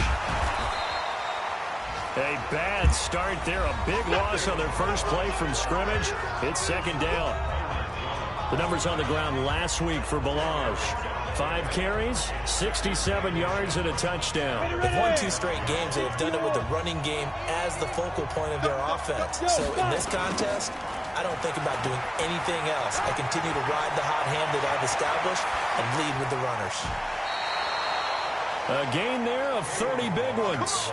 A bad start there. A big loss on their first play from scrimmage. It's second down. The numbers on the ground last week for Balaj. 5 carries, 67 yards, and a touchdown. They've won 2 straight games. They've done it with the running game as the focal point of their offense. So in this contest, I don't think about doing anything else. I continue to ride the hot hand that I've established and lead with the runners. A gain there of 30 big ones.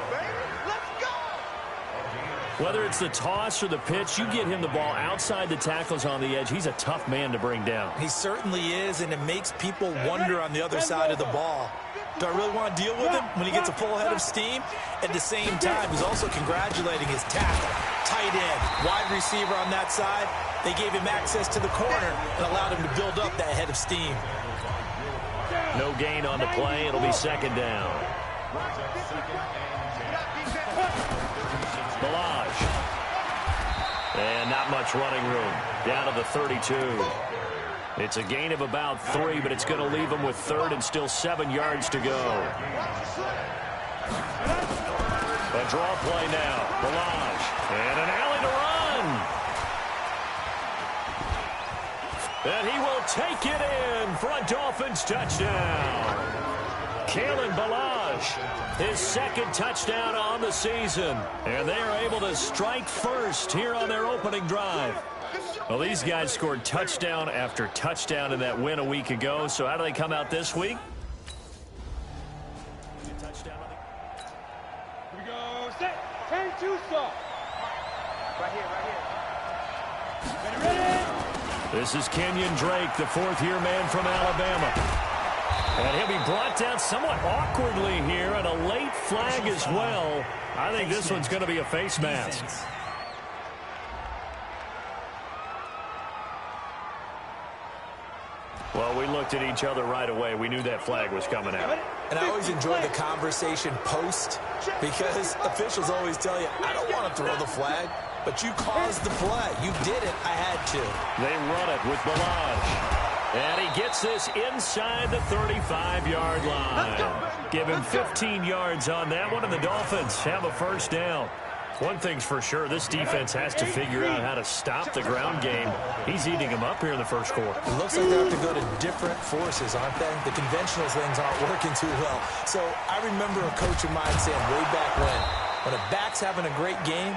Whether it's the toss or the pitch, you get him the ball outside the tackles on the edge. He's a tough man to bring down. He certainly is, and it makes people wonder on the other side of the ball. Do I really want to deal with him when he gets a full head of steam? At the same time, he's also congratulating his tackle, tight end, wide receiver on that side. They gave him access to the corner and allowed him to build up that head of steam. No gain on the play. It'll be second down. Balaj. And not much running room. Down to the 32. It's a gain of about 3, but it's going to leave them with 3rd and still 7 yards to go. A draw play now. Balaj. And an alley to run. And he will take it in for a Dolphins touchdown. Kalen Balaj, his 2nd touchdown on the season. And they are able to strike first here on their opening drive. Well, these guys scored touchdown after touchdown in that win a week ago. So how do they come out this week? Here we go. Set. 10-2 stop. Right here. Ready. This is Kenyon Drake, the 4th-year man from Alabama. And he'll be brought down somewhat awkwardly here, and a late flag as well. I think this one's going to be a face mask. Well, we looked at each other right away. We knew that flag was coming out. And I always enjoy the conversation post, because officials always tell you, I don't want to throw the flag, but you caused the play. You did it. I had to. They run it with Balaj. And he gets this inside the 35-yard line. Give him 15 yards on that one, and the Dolphins have a first down. One thing's for sure, this defense has to figure out how to stop the ground game. He's eating them up here in the first quarter. It looks like they have to go to different forces, aren't they? The conventional things aren't working too well. So I remember a coach of mine saying way back when a back's having a great game,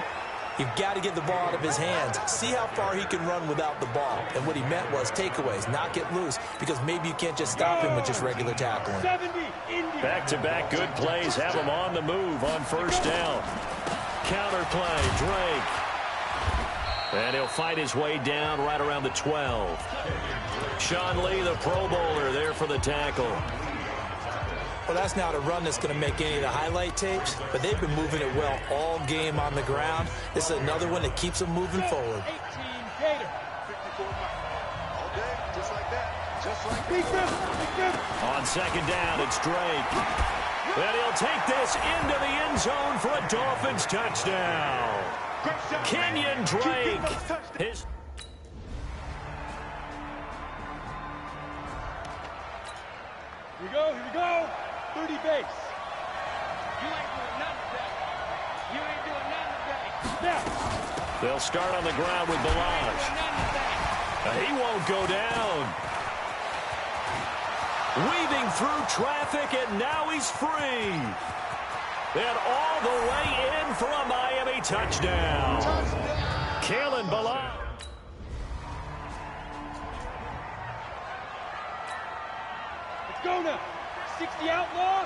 you've got to get the ball out of his hands. See how far he can run without the ball. And what he meant was takeaways, not get loose, because maybe you can't just stop him with just regular tackling. Back-to-back good plays have him on the move on first down. Counter play, Drake. And he'll fight his way down right around the 12. Sean Lee, the Pro Bowler, there for the tackle. Well, that's not a run that's going to make any of the highlight tapes, but they've been moving it well all game on the ground. This is another one that keeps them moving forward. 18 Gator. 54 all day, just like that. Just like Big Griff. On second down, it's Drake. And he'll take this into the end zone for a Dolphins touchdown. Kenyon Drake. Here we go. 30 base. You ain't doing nothing today. They'll start on the ground with Balaj. He won't go down. Weaving through traffic, and now he's free. And all the way in for a Miami touchdown. Kalen Balaj. Let's go now. 60 outlaw.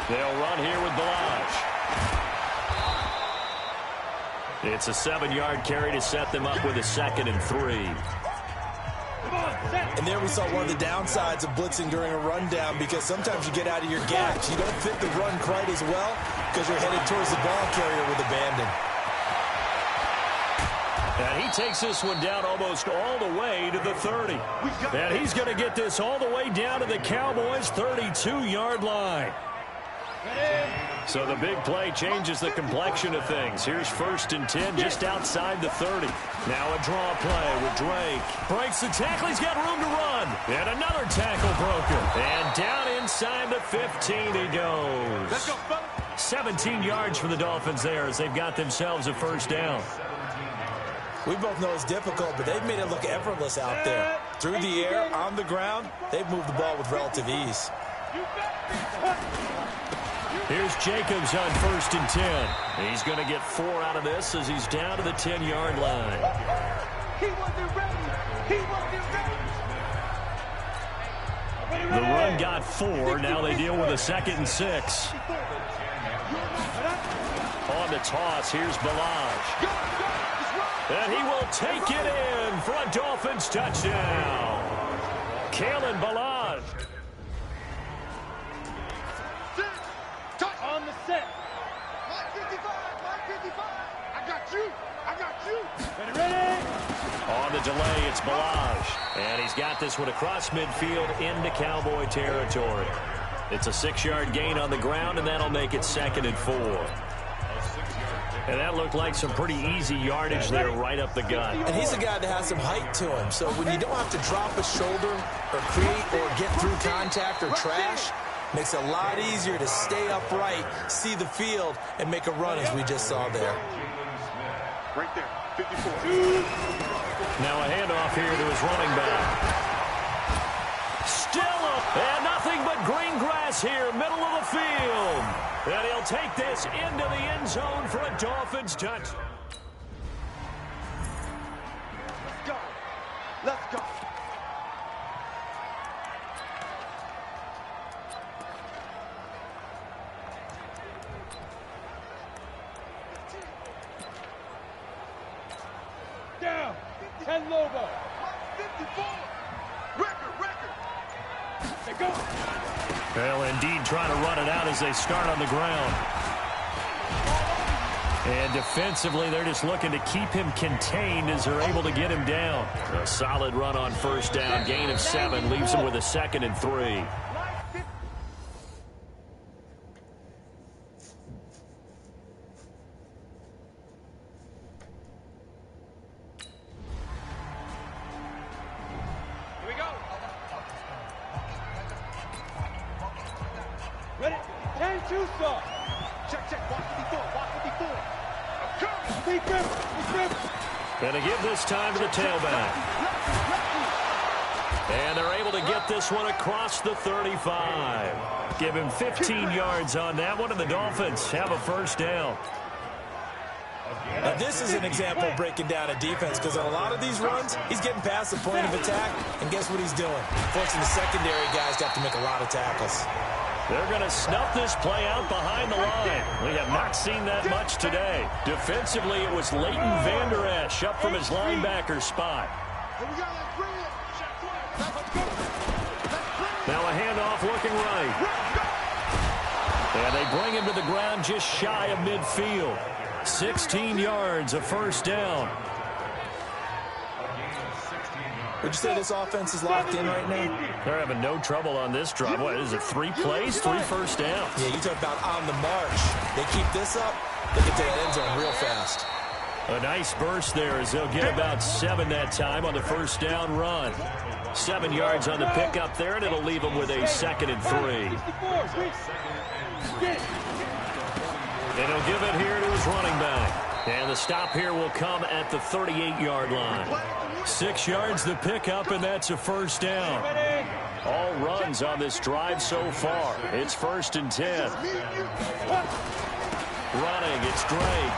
They'll run here with Balaj. It's a 7-yard carry to set them up with a 2nd and 3. And there we saw one of the downsides of blitzing during a rundown, because sometimes you get out of your gaps. You don't fit the run quite as well because you're headed towards the ball carrier with abandon. And he takes this one down almost all the way to the 30. And he's going to get this all the way down to the Cowboys' 32-yard line. So the big play changes the complexion of things. Here's 1st and 10 just outside the 30. Now a draw play with Drake. Breaks the tackle. He's got room to run. And another tackle broken. And down inside the 15 he goes. Let's go, 17 yards for the Dolphins there as they've got themselves a first down. We both know it's difficult, but they've made it look effortless out there. Through the air, on the ground, they've moved the ball with relative ease. Here's Jacobs on 1st and 10. He's going to get 4 out of this as he's down to the 10-yard line. He wasn't ready. The run got 4. Now they deal with a 2nd and 6. On the toss, here's Balaj. And he will take it in for a Dolphins touchdown. Kalen Balaj. On the set. 55. I got you. Ready. On the delay, it's Balaj. And he's got this one across midfield into Cowboy territory. It's a 6-yard gain on the ground, and that'll make it 2nd and 4. And that looked like some pretty easy yardage there right up the gut. And he's a guy that has some height to him. So when you don't have to drop a shoulder or create or get through contact or trash, makes it a lot easier to stay upright, see the field, and make a run as we just saw there. Right there, 54. Now a handoff here to his running back. Still up, and nothing but green grass here, middle of the field. And he'll take this into the end zone for a Dolphins touchdown. Let's go. Let's go. Down. 10 Lobo. 54. Record. They go. Well, indeed, trying to run it out as they start on the ground. And defensively, they're just looking to keep him contained as they're able to get him down. A solid run on first down. Gain of 7 leaves him with a 2nd and 3. Ready? 10-2, sir. Check. Watch 54. Going to give this time to the tailback. And they're able to get this one across the 35. Give him 15 yards on that one, and the Dolphins have a first down. Now, this is an example of breaking down a defense, because on a lot of these runs, he's getting past the point of attack, and guess what he's doing? Forcing the secondary guys to have to make a lot of tackles. They're going to snuff this play out behind the line. We have not seen that much today. Defensively, it was Leighton Vander Esch up from his linebacker spot. Now a handoff looking right. And they bring him to the ground just shy of midfield. 16 yards, a first down. Would you say this offense is locked in right now? They're having no trouble on this drive. What is it, 3 plays, 3 first downs? Yeah, you talk about on the march. They keep this up, they get to that end zone real fast. A nice burst there as they'll get about 7 that time on the first down run. 7 yards on the pickup there, and it'll leave them with a 2nd and 3. And he'll give it here to his running back. And the stop here will come at the 38-yard line. 6 yards the pickup, and that's a first down. All runs on this drive so far. It's 1st and 10. Running, it's Drake.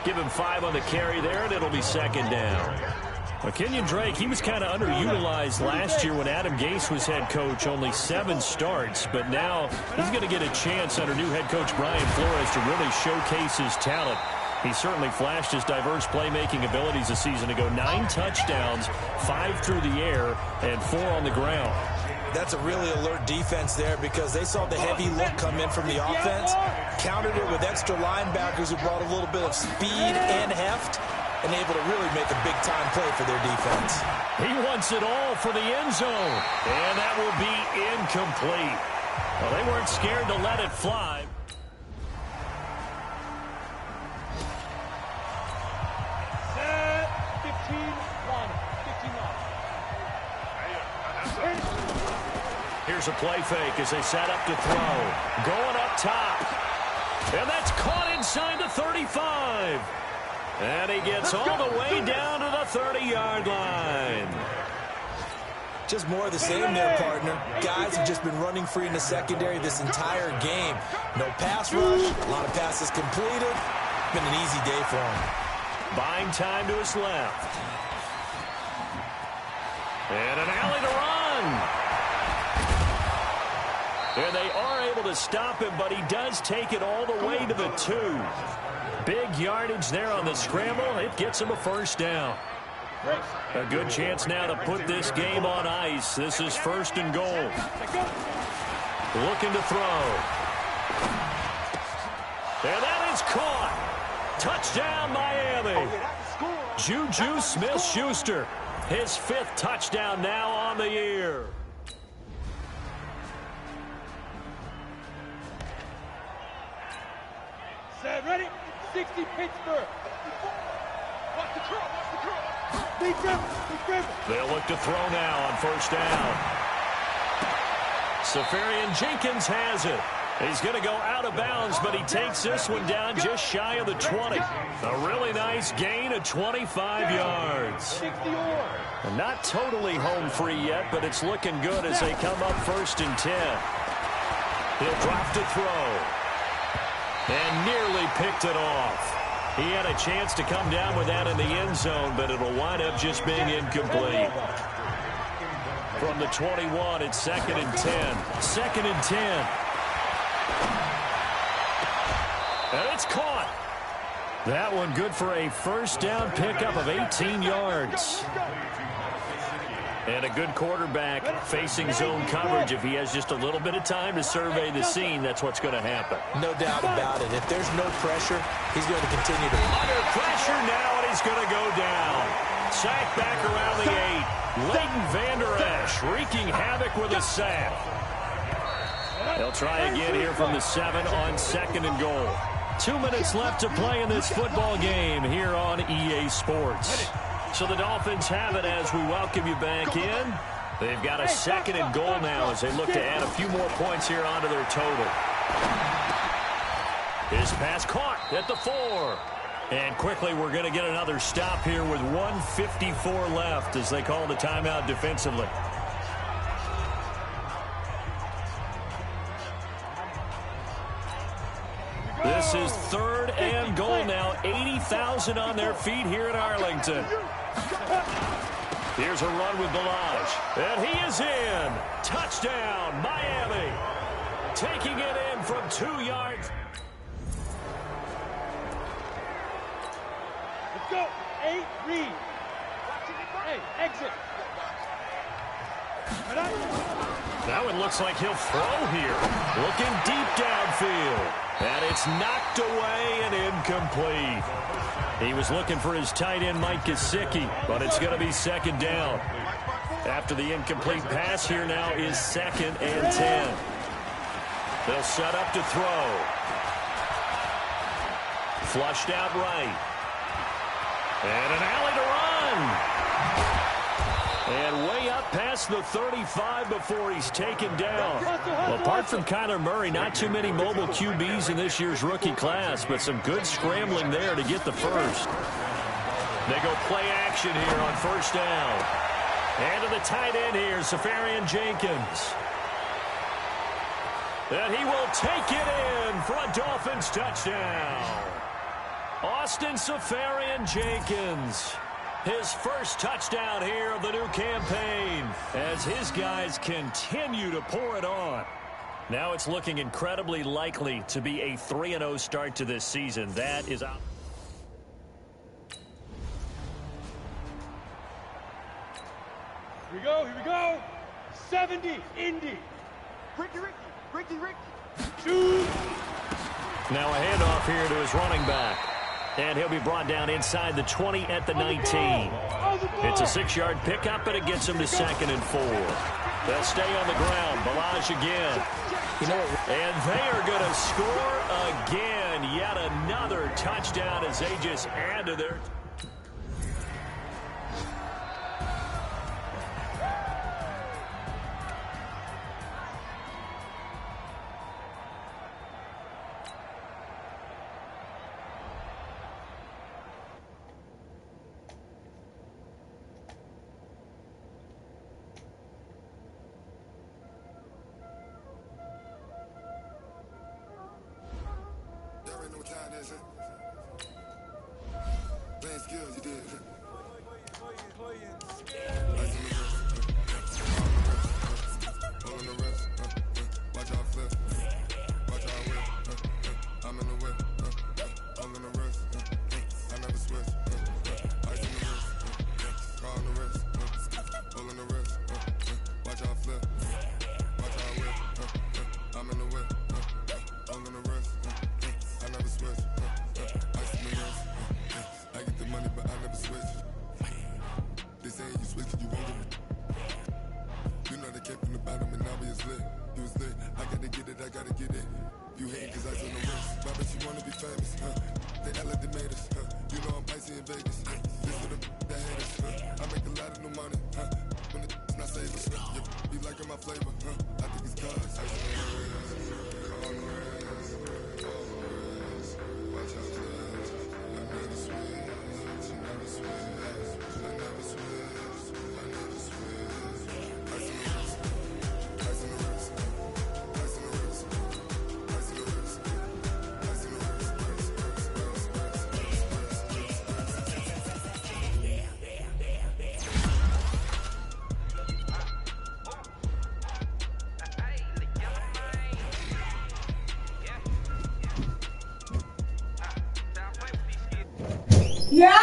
Give him 5 on the carry there, and it'll be 2nd down. Well, Kenyon Drake, he was kind of underutilized last year when Adam Gase was head coach. Only 7 starts, but now he's going to get a chance under new head coach Brian Flores to really showcase his talent. He certainly flashed his diverse playmaking abilities a season ago. 9 touchdowns, 5 through the air, and 4 on the ground. That's a really alert defense there because they saw the heavy look come in from the offense, countered it with extra linebackers who brought a little bit of speed and heft, and able to really make a big-time play for their defense. He wants it all for the end zone, and that will be incomplete. Well, they weren't scared to let it fly. Here's a play fake as they set up to throw. Going up top. And that's caught inside the 35. And he gets all the way down to the 30-yard line. Just more of the same there, partner. Guys have just been running free in the secondary this entire game. No pass rush, a lot of passes completed. Been an easy day for him. Buying time to his left. And an alley to run. And they are able to stop him, but he does take it all the way to the 2. Big yardage there on the scramble. It gets him a first down. A good chance now to put this game on ice. This is 1st and goal. Looking to throw. And that is caught. Touchdown, Miami. Juju Smith-Schuster. His 5th touchdown now on the year. Set, ready? 60 Pittsburgh. Watch the curl, watch the curl. Big dribble. They'll look to throw now on first down. Safarian Jenkins has it. He's going to go out of bounds, but he takes this one down just shy of the 20. A really nice gain of 25 yards. And not totally home free yet, but it's looking good as they come up 1st and 10. He'll drop to throw. And nearly picked it off. He had a chance to come down with that in the end zone, but it'll wind up just being incomplete. From the 21, it's 2nd and 10. 2nd and 10. And it's caught. That one good for a first down pickup of 18 yards. And a good quarterback facing zone coverage. If he has just a little bit of time to survey the scene, that's what's going to happen. No doubt about it. If there's no pressure, he's going to continue to... Under pressure now, and he's going to go down. Sack back around the 8. Leighton Vander Esch wreaking havoc with a sack. They'll try again here from the 7 on 2nd and goal. 2 minutes left to play in this football game here on EA Sports. So the Dolphins have it as we welcome you back in. They've got a 2nd and goal now as they look to add a few more points here onto their total. His pass caught at the 4. And quickly we're going to get another stop here with 1:54 left as they call the timeout defensively. This is 3rd and goal now. 80,000 on their feet here in Arlington. Here's a run with Balaj. And he is in. Touchdown, Miami. Taking it in from 2 yards. Let's go. 8, read. Hey, exit. That one looks like he'll throw here. Looking deep downfield. And it's knocked away and incomplete. He was looking for his tight end, Mike Gesicki, but it's going to be 2nd down. After the incomplete pass, here now is 2nd and 10. They'll set up to throw. Flushed out right. And an alley to run. And way up past the 35 before he's taken down. Well, apart from Kyler Murray, not too many mobile QBs in this year's rookie class, but some good scrambling there to get the first. They go play action here on first down. And to the tight end here, Safarian Jenkins. And he will take it in for a Dolphins touchdown. Austin Safarian Jenkins. His first touchdown here of the new campaign as his guys continue to pour it on. Now it's looking incredibly likely to be a 3-0 start to this season. That is out. Here we go. 70, Indy. Ricky. Shoot. Now a handoff here to his running back. And he'll be brought down inside the 20 at the 19. It's a 6-yard pickup, and it gets him to 2nd and 4. They'll stay on the ground. Balaj again. And they are going to score again. Yet another touchdown as they just add to their... famous, they act like they made us, you know I'm icy in Vegas, this for the that haters, I make a lot of new money, when it's not savers, you be liking my flavor, I think it's cause, ice in the wrist, on the wrist, watch out flash, I never switch, you never switch, I never switch, I never switch, ice in the wrist, ice in the wrist, ice in the wrist, ice in the wrist, ice in the wrist, Yeah?